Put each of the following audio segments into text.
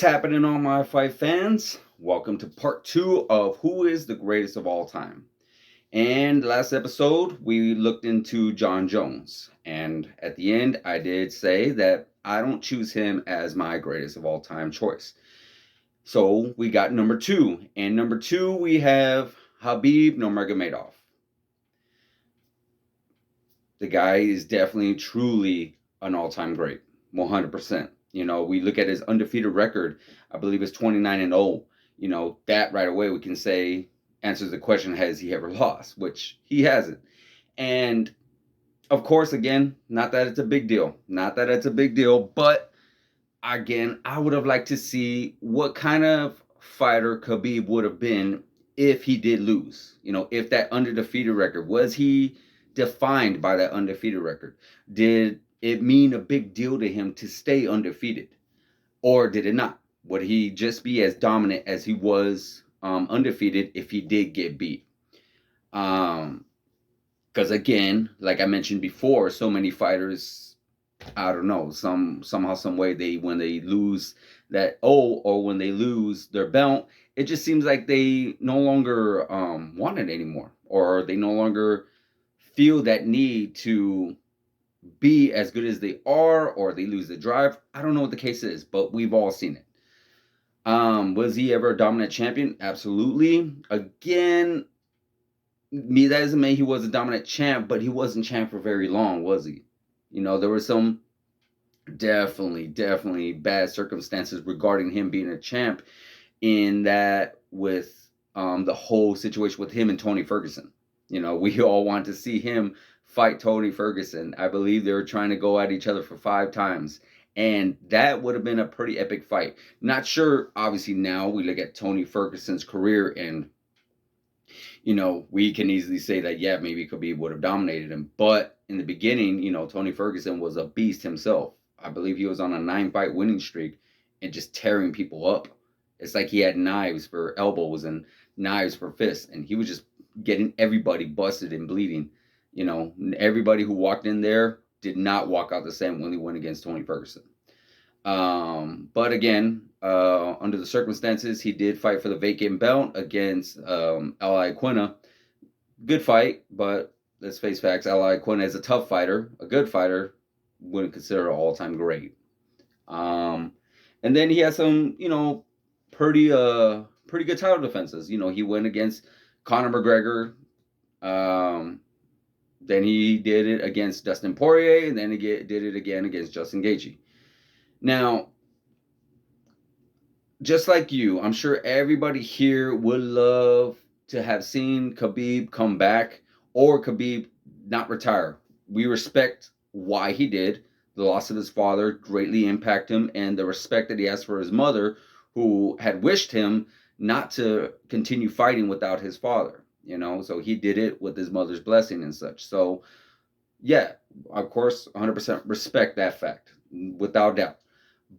happening, all my fight fans? Welcome to part two of Who is the Greatest of All Time. And last episode, we looked into John Jones. And at the end, I did say that I don't choose him as my greatest of all time choice. So we got number two. And number two, we have Khabib Nurmagomedov. The guy is definitely, truly an all time great. 100%. You know, we look at his undefeated record. I believe it's 29-0. You know, that right away we can say answers the question, has he ever lost? Which he hasn't. And of course, again, not that it's a big deal. Not that it's a big deal, but again, I would have liked to see what kind of fighter Khabib would have been if he did lose. You know, if that undefeated record, was he defined by that undefeated record? Did it mean a big deal to him to stay undefeated? Or did it not? Would he just be as dominant as he was undefeated if he did get beat? Because again, like I mentioned before, so many fighters, I don't know, somehow, some way, they when they lose that or when they lose their belt, it just seems like they no longer want it anymore, or they no longer feel that need to be as good as they are, or they lose the drive. I don't know what the case is, but we've all seen it. Was he ever a dominant champion? Absolutely. Again, me, that doesn't mean he was a dominant champ, but he wasn't champ for very long, was he? You know, there were some definitely bad circumstances regarding him being a champ, in that with the whole situation with him and Tony Ferguson. You know, we all want to see him fight Tony Ferguson. I believe they were trying to go at each other for 5 times. And that would have been a pretty epic fight. Not sure, obviously, now we look at Tony Ferguson's career, and, you know, we can easily say that, yeah, maybe Khabib would have dominated him. But in the beginning, you know, Tony Ferguson was a beast himself. I believe he was on a 9-fight winning streak and just tearing people up. It's like he had knives for elbows and knives for fists, and he was just getting everybody busted and bleeding. You know, everybody who walked in there did not walk out the same when he went against Tony Ferguson. But again, under the circumstances, he did fight for the vacant belt against Ally Aquina. Good fight, but let's face facts. Ally Aquina is a tough fighter, a good fighter. Wouldn't consider an all-time great. And then he has some, you know, pretty good title defenses. You know, he went against Conor McGregor. Then he did it against Dustin Poirier, and then he did it again against Justin Gaethje. Now, just like you, I'm sure everybody here would love to have seen Khabib come back, or Khabib not retire. We respect why he did. The loss of his father greatly impacted him, and the respect that he has for his mother, who had wished him not to continue fighting without his father. You know, so he did it with his mother's blessing and such. So, yeah, of course, 100% respect that fact, without doubt.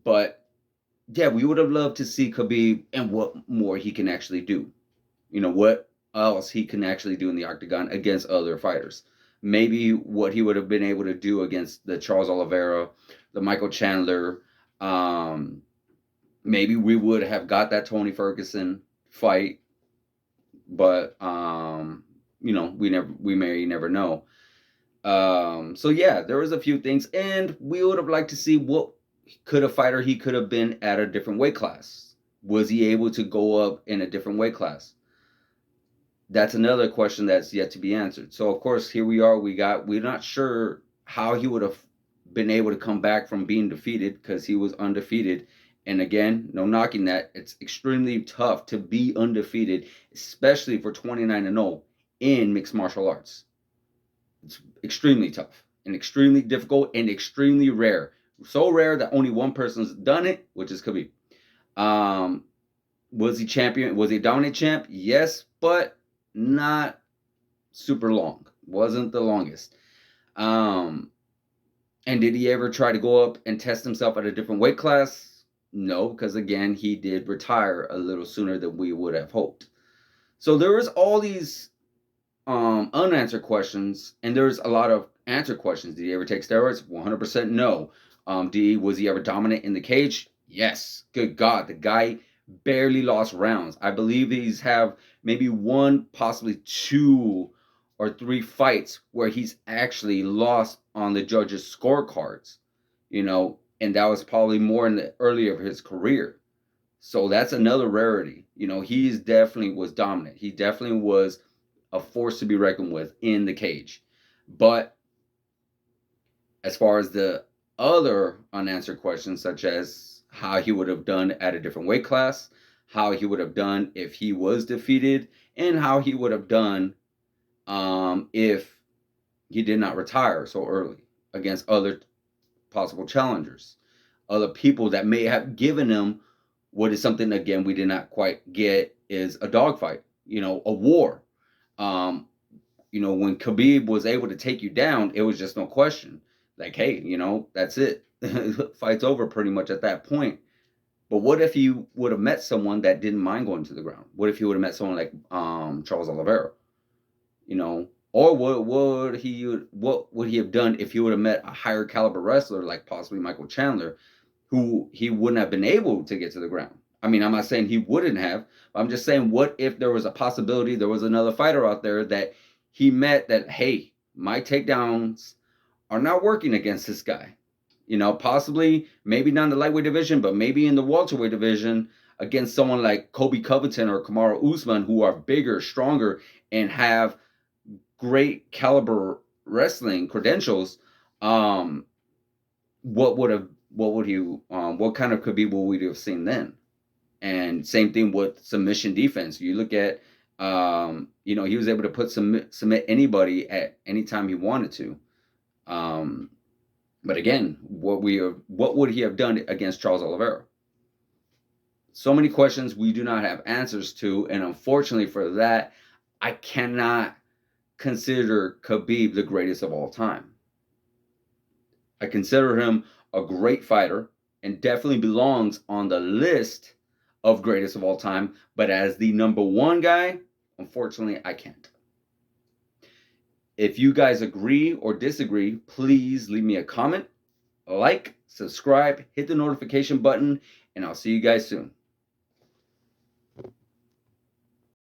But, yeah, we would have loved to see Khabib and what more he can actually do. You know, what else he can actually do in the octagon against other fighters. Maybe what he would have been able to do against the Charles Oliveira, the Michael Chandler. Maybe we would have got that Tony Ferguson fight. But you know, we may never know. So yeah, there was a few things, and we would have liked to see what could a fighter he could have been at a different weight class. Was he able to go up in a different weight class? That's another question that's yet to be answered. So of course, here we are. We're not sure how he would have been able to come back from being defeated, because he was undefeated. And again, no knocking that. It's extremely tough to be undefeated, especially for 29-0 in mixed martial arts. It's extremely tough and extremely difficult and extremely rare. So rare that only one person's done it, which is Khabib. Was he champion? Was he a dominant champ? Yes, but not super long. Wasn't the longest. And did he ever try to go up and test himself at a different weight class? No, because again, he did retire a little sooner than we would have hoped. So there was all these unanswered questions, and there's a lot of answered questions. Did he ever take steroids? 100% no. Was he ever dominant in the cage? Yes, good God, the guy barely lost rounds. I believe he's have maybe one, possibly two or three fights where he's actually lost on the judges' scorecards, and that was probably more in the early of his career. So that's another rarity. He's definitely was dominant. He definitely was a force to be reckoned with in the cage. But as far as the other unanswered questions, such as how he would have done at a different weight class, how he would have done if he was defeated, and how he would have done if he did not retire so early against other possible challengers, other people that may have given him what is something, again, we did not quite get is a dogfight, a war. Um, when Khabib was able to take you down, it was just no question. Like, hey, that's it. Fight's over pretty much at that point. But what if you would have met someone that didn't mind going to the ground? What if you would have met someone like Charles Oliveira? Or what would he have done if he would have met a higher caliber wrestler like possibly Michael Chandler, who he wouldn't have been able to get to the ground? I mean, I'm not saying he wouldn't have. But I'm just saying, what if there was a possibility there was another fighter out there that he met that, hey, my takedowns are not working against this guy. Possibly, maybe not in the lightweight division, but maybe in the welterweight division against someone like Kobe Covington or Kamaru Usman, who are bigger, stronger, and have great caliber wrestling credentials. What kind of Khabib would we have seen then? And same thing with submission defense. You look at, he was able to submit anybody at any time he wanted to. But again, what would he have done against Charles Oliveira? So many questions we do not have answers to, and unfortunately for that, I cannot consider Khabib the greatest of all time. I consider him a great fighter and definitely belongs on the list of greatest of all time, but as the number one guy, unfortunately, I can't. If you guys agree or disagree, please leave me a comment, like, subscribe, hit the notification button, and I'll see you guys soon.